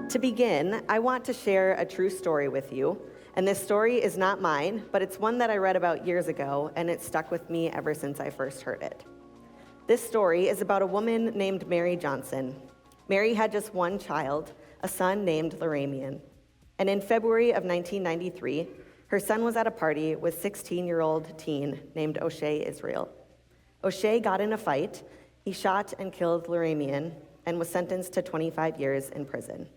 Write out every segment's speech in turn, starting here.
To begin, I want to share a true story with you. And this story is not mine, but it's one that I read about years ago, and it stuck with me ever since I first heard it. This story is about a woman named Mary Johnson. Mary had just one child, a son named Laramian. And in February of 1993, her son was at a party with 16-year-old teen named O'Shea Israel. O'Shea got in a fight, he shot and killed Laramian, and was sentenced to 25 years in prison.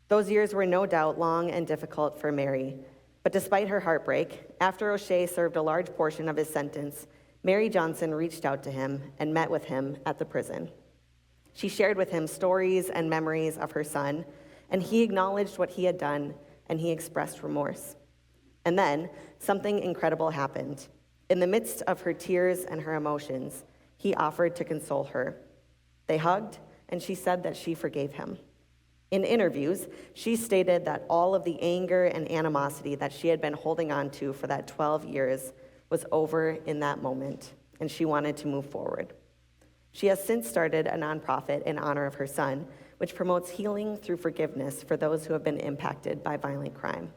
Those years were no doubt long and difficult for Mary, but despite her heartbreak, after O'Shea served a large portion of his sentence, Mary Johnson reached out to him and met with him at the prison. She shared with him stories and memories of her son, and he acknowledged what he had done, and he expressed remorse. And then, something incredible happened. In the midst of her tears and her emotions, he offered to console her. They hugged, and she said that she forgave him. In interviews, she stated that all of the anger and animosity that she had been holding on to for that 12 years was over in that moment, and she wanted to move forward. She has since started a nonprofit in honor of her son, which promotes healing through forgiveness for those who have been impacted by violent crime.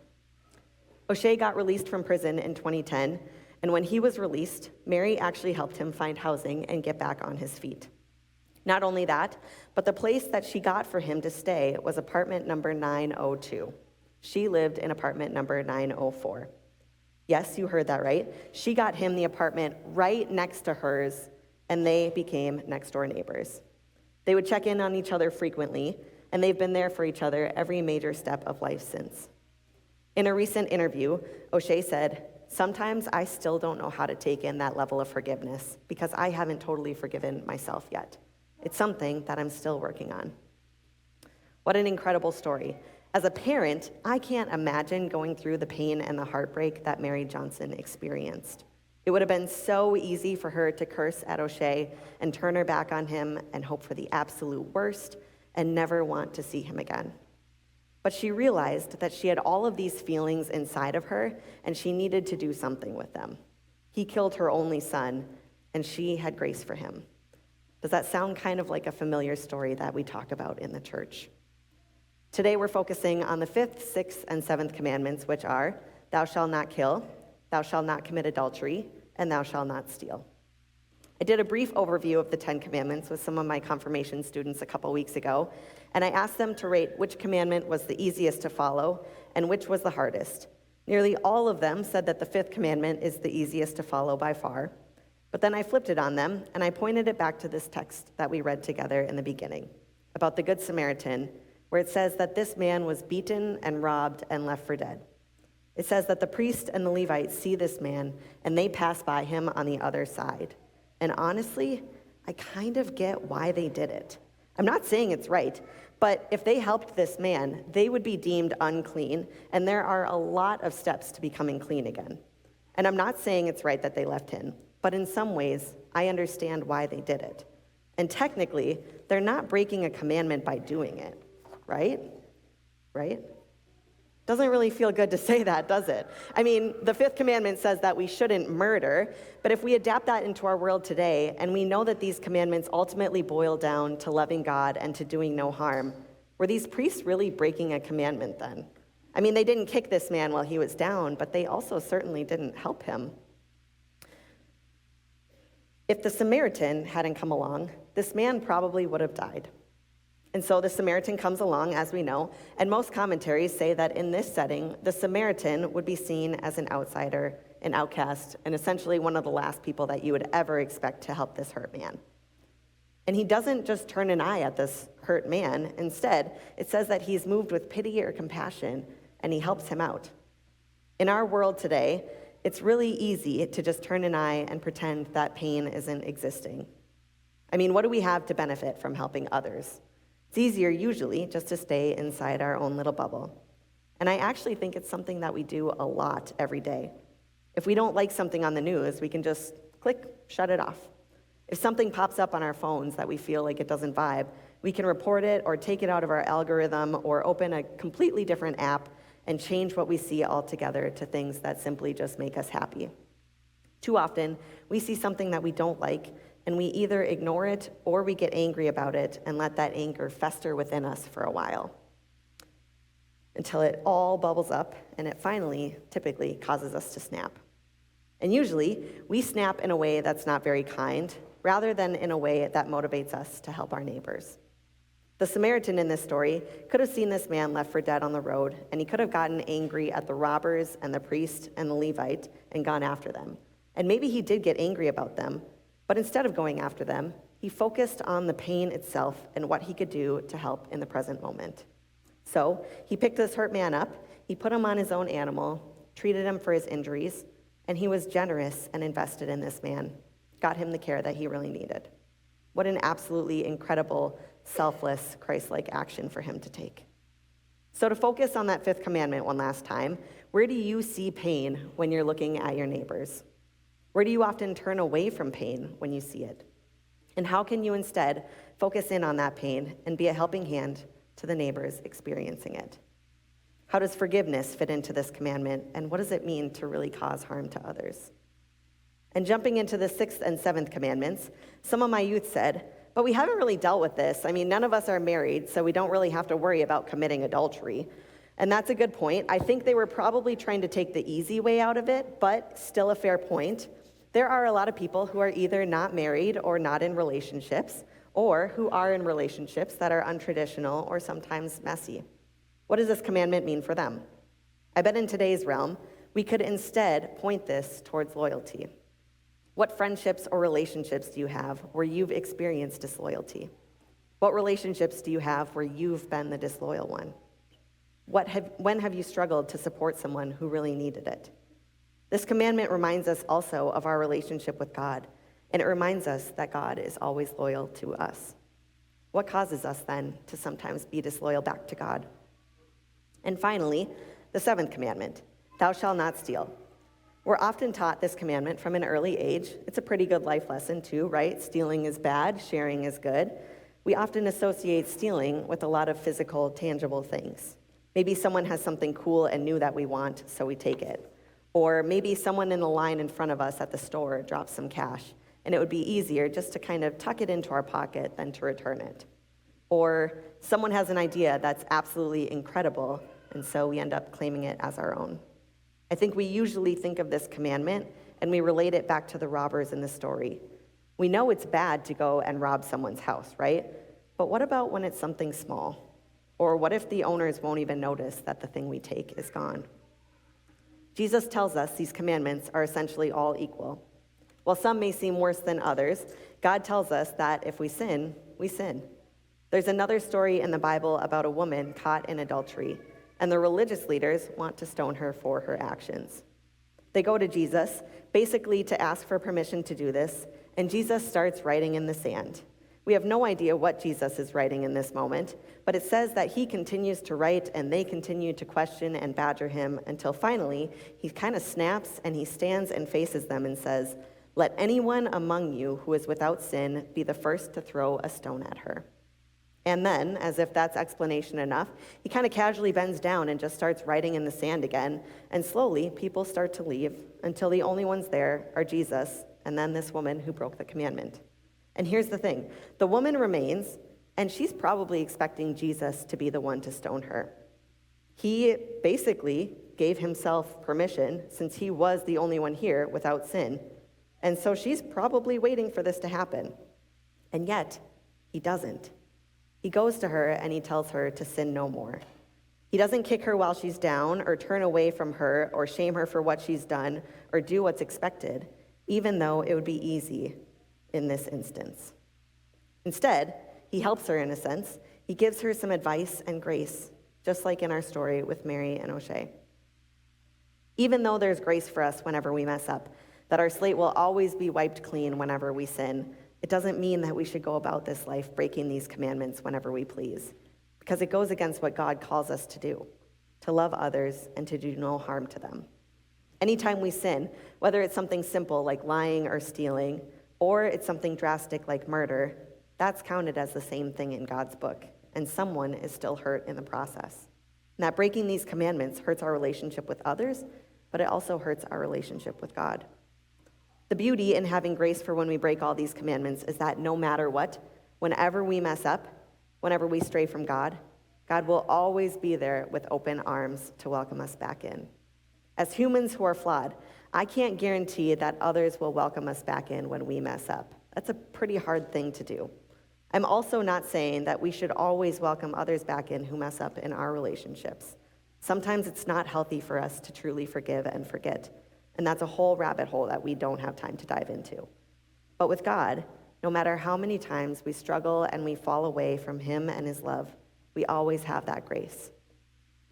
O'Shea got released from prison in 2010, and when he was released, Mary actually helped him find housing and get back on his feet. Not only that, but the place that she got for him to stay was apartment number 902. She lived in apartment number 904. Yes, you heard that right. She got him the apartment right next to hers, and they became next-door neighbors. They would check in on each other frequently, and they've been there for each other every major step of life since. In a recent interview, O'Shea said, "Sometimes I still don't know how to take in that level of forgiveness because I haven't totally forgiven myself yet. It's something that I'm still working on." What an incredible story. As a parent, I can't imagine going through the pain and the heartbreak that Mary Johnson experienced. It would have been so easy for her to curse at O'Shea and turn her back on him and hope for the absolute worst and never want to see him again. But she realized that she had all of these feelings inside of her, and she needed to do something with them. He killed her only son, and she had grace for him. Does that sound kind of like a familiar story that we talk about in the church? Today we're focusing on the 5th, 6th, and 7th commandments, which are, thou shalt not kill, thou shalt not commit adultery, and thou shalt not steal. I did a brief overview of the 10 commandments with some of my confirmation students a couple weeks ago, and I asked them to rate which commandment was the easiest to follow and which was the hardest. Nearly all of them said that the 5th commandment is the easiest to follow by far. But then I flipped it on them, and I pointed it back to this text that we read together in the beginning, about the Good Samaritan, where it says that this man was beaten and robbed and left for dead. It says that the priest and the Levites see this man, and they pass by him on the other side. And honestly, I kind of get why they did it. I'm not saying it's right, but if they helped this man, they would be deemed unclean, and there are a lot of steps to becoming clean again. And I'm not saying it's right that they left him, but in some ways, I understand why they did it. And technically, they're not breaking a commandment by doing it, right? Right? Doesn't really feel good to say that, does it? I mean, the 5th commandment says that we shouldn't murder, but if we adapt that into our world today, and we know that these commandments ultimately boil down to loving God and to doing no harm, were these priests really breaking a commandment then? I mean, they didn't kick this man while he was down, but they also certainly didn't help him. If the Samaritan hadn't come along, this man probably would have died. And so the Samaritan comes along, as we know, and most commentaries say that in this setting, the Samaritan would be seen as an outsider, an outcast, and essentially one of the last people that you would ever expect to help this hurt man. And he doesn't just turn an eye at this hurt man. Instead, it says that he's moved with pity or compassion, and he helps him out. In our world today, it's really easy to just turn an eye and pretend that pain isn't existing. I mean, what do we have to benefit from helping others? It's easier usually just to stay inside our own little bubble. And I actually think it's something that we do a lot every day. If we don't like something on the news, we can just click, shut it off. If something pops up on our phones that we feel like it doesn't vibe, we can report it or take it out of our algorithm or open a completely different app and change what we see altogether to things that simply just make us happy. Too often, we see something that we don't like, and we either ignore it or we get angry about it and let that anger fester within us for a while. until it all bubbles up and it finally, typically, causes us to snap. And usually, we snap in a way that's not very kind, rather than in a way that motivates us to help our neighbors. The Samaritan in this story could have seen this man left for dead on the road, and he could have gotten angry at the robbers and the priest and the Levite and gone after them. And maybe he did get angry about them, but instead of going after them, he focused on the pain itself and what he could do to help in the present moment. So he picked this hurt man up, he put him on his own animal, treated him for his injuries, and he was generous and invested in this man, got him the care that he really needed. What an absolutely incredible, selfless, Christ-like action for him to take. So to focus on that fifth commandment one last time, where do you see pain when you're looking at your neighbors? Where do you often turn away from pain when you see it? And how can you instead focus in on that pain and be a helping hand to the neighbors experiencing it? How does forgiveness fit into this commandment, and what does it mean to really cause harm to others? And jumping into the sixth and seventh commandments, some of my youth said, but we haven't really dealt with this. I mean, none of us are married, so we don't really have to worry about committing adultery. And that's a good point. I think they were probably trying to take the easy way out of it, but still a fair point. There are a lot of people who are either not married or not in relationships, or who are in relationships that are untraditional or sometimes messy. What does this commandment mean for them? I bet in today's realm, we could instead point this towards loyalty. What friendships or relationships do you have where you've experienced disloyalty? What relationships do you have where you've been the disloyal one? When have you struggled to support someone who really needed it? This commandment reminds us also of our relationship with God, and it reminds us that God is always loyal to us. What causes us then to sometimes be disloyal back to God? And finally, the seventh commandment, thou shalt not steal. We're often taught this commandment from an early age. It's a pretty good life lesson too, right? Stealing is bad, sharing is good. We often associate stealing with a lot of physical, tangible things. Maybe someone has something cool and new that we want, so we take it. Or maybe someone in the line in front of us at the store drops some cash, and it would be easier just to kind of tuck it into our pocket than to return it. Or someone has an idea that's absolutely incredible, and so we end up claiming it as our own. I think we usually think of this commandment and we relate it back to the robbers in the story. We know it's bad to go and rob someone's house, right? But what about when it's something small? Or what if the owners won't even notice that the thing we take is gone? Jesus tells us these commandments are essentially all equal. While some may seem worse than others, God tells us that if we sin, we sin. There's another story in the Bible about a woman caught in adultery, and the religious leaders want to stone her for her actions. They go to Jesus, basically to ask for permission to do this, and Jesus starts writing in the sand. We have no idea what Jesus is writing in this moment, but it says that he continues to write and they continue to question and badger him until finally he kind of snaps and he stands and faces them and says, "Let anyone among you who is without sin be the first to throw a stone at her." And then, as if that's explanation enough, he kind of casually bends down and just starts writing in the sand again, and slowly people start to leave until the only ones there are Jesus and then this woman who broke the commandment. And here's the thing, the woman remains, and she's probably expecting Jesus to be the one to stone her. He basically gave himself permission since he was the only one here without sin, and so she's probably waiting for this to happen. And yet, he doesn't. He goes to her and he tells her to sin no more. He doesn't kick her while she's down or turn away from her or shame her for what she's done or do what's expected, even though it would be easy in this instance. Instead, he helps her in a sense. He gives her some advice and grace, just like in our story with Mary and O'Shea. Even though there's grace for us whenever we mess up, that our slate will always be wiped clean whenever we sin, it doesn't mean that we should go about this life breaking these commandments whenever we please, because it goes against what God calls us to do, to love others and to do no harm to them. Anytime we sin, whether it's something simple like lying or stealing, or it's something drastic like murder, that's counted as the same thing in God's book, and someone is still hurt in the process. And that breaking these commandments hurts our relationship with others, but it also hurts our relationship with God. The beauty in having grace for when we break all these commandments is that no matter what, whenever we mess up, whenever we stray from God, God will always be there with open arms to welcome us back in. As humans who are flawed, I can't guarantee that others will welcome us back in when we mess up. That's a pretty hard thing to do. I'm also not saying that we should always welcome others back in who mess up in our relationships. Sometimes it's not healthy for us to truly forgive and forget, and that's a whole rabbit hole that we don't have time to dive into. But with God, no matter how many times we struggle and we fall away from Him and His love, we always have that grace.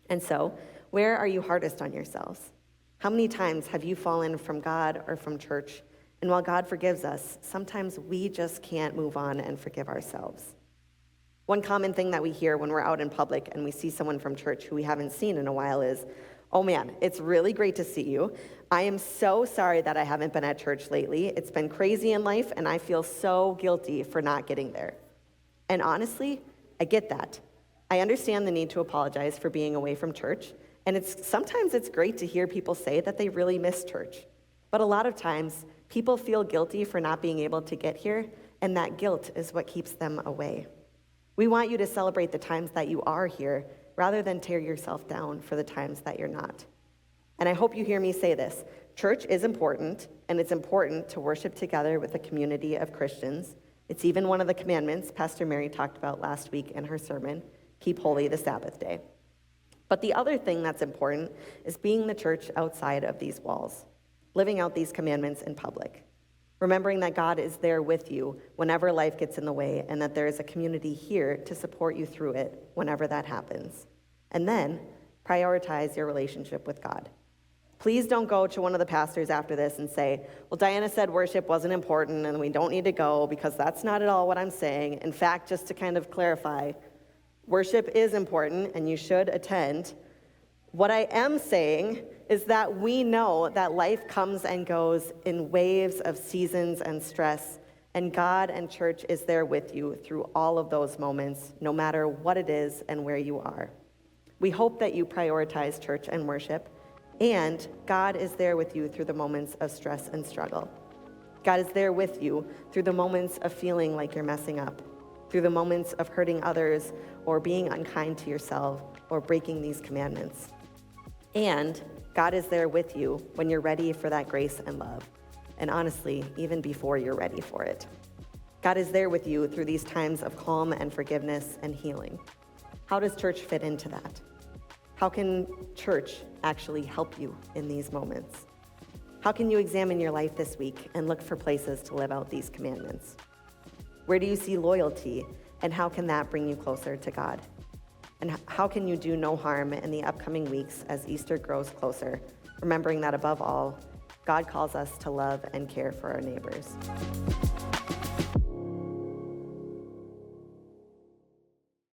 And so, where are you hardest on yourselves? How many times have you fallen from God or from church? And while God forgives us, sometimes we just can't move on and forgive ourselves. One common thing that we hear when we're out in public and we see someone from church who we haven't seen in a while is, "Oh man, it's really great to see you. I am so sorry that I haven't been at church lately. It's been crazy in life and I feel so guilty for not getting there." And honestly, I get that. I understand the need to apologize for being away from church, and sometimes it's great to hear people say that they really miss church. But a lot of times, people feel guilty for not being able to get here, and that guilt is what keeps them away. We want you to celebrate the times that you are here rather than tear yourself down for the times that you're not. And I hope you hear me say this. Church is important, and it's important to worship together with a community of Christians. It's even one of the commandments Pastor Mary talked about last week in her sermon, keep holy the Sabbath day. But the other thing that's important is being the church outside of these walls, living out these commandments in public, remembering that God is there with you whenever life gets in the way and that there is a community here to support you through it whenever that happens. And then prioritize your relationship with God. Please don't go to one of the pastors after this and say, "Well, Diana said worship wasn't important and we don't need to go," because that's not at all what I'm saying. In fact, just to kind of clarify, worship is important and you should attend. What I am saying is that we know that life comes and goes in waves of seasons and stress, and God and church is there with you through all of those moments, no matter what it is and where you are. We hope that you prioritize church and worship, and God is there with you through the moments of stress and struggle. God is there with you through the moments of feeling like you're messing up, through the moments of hurting others or being unkind to yourself or breaking these commandments. And God is there with you when you're ready for that grace and love. And honestly, even before you're ready for it. God is there with you through these times of calm and forgiveness and healing. How does church fit into that? How can church actually help you in these moments? How can you examine your life this week and look for places to live out these commandments? Where do you see loyalty, and how can that bring you closer to God? And how can you do no harm in the upcoming weeks as Easter grows closer, remembering that above all, God calls us to love and care for our neighbors.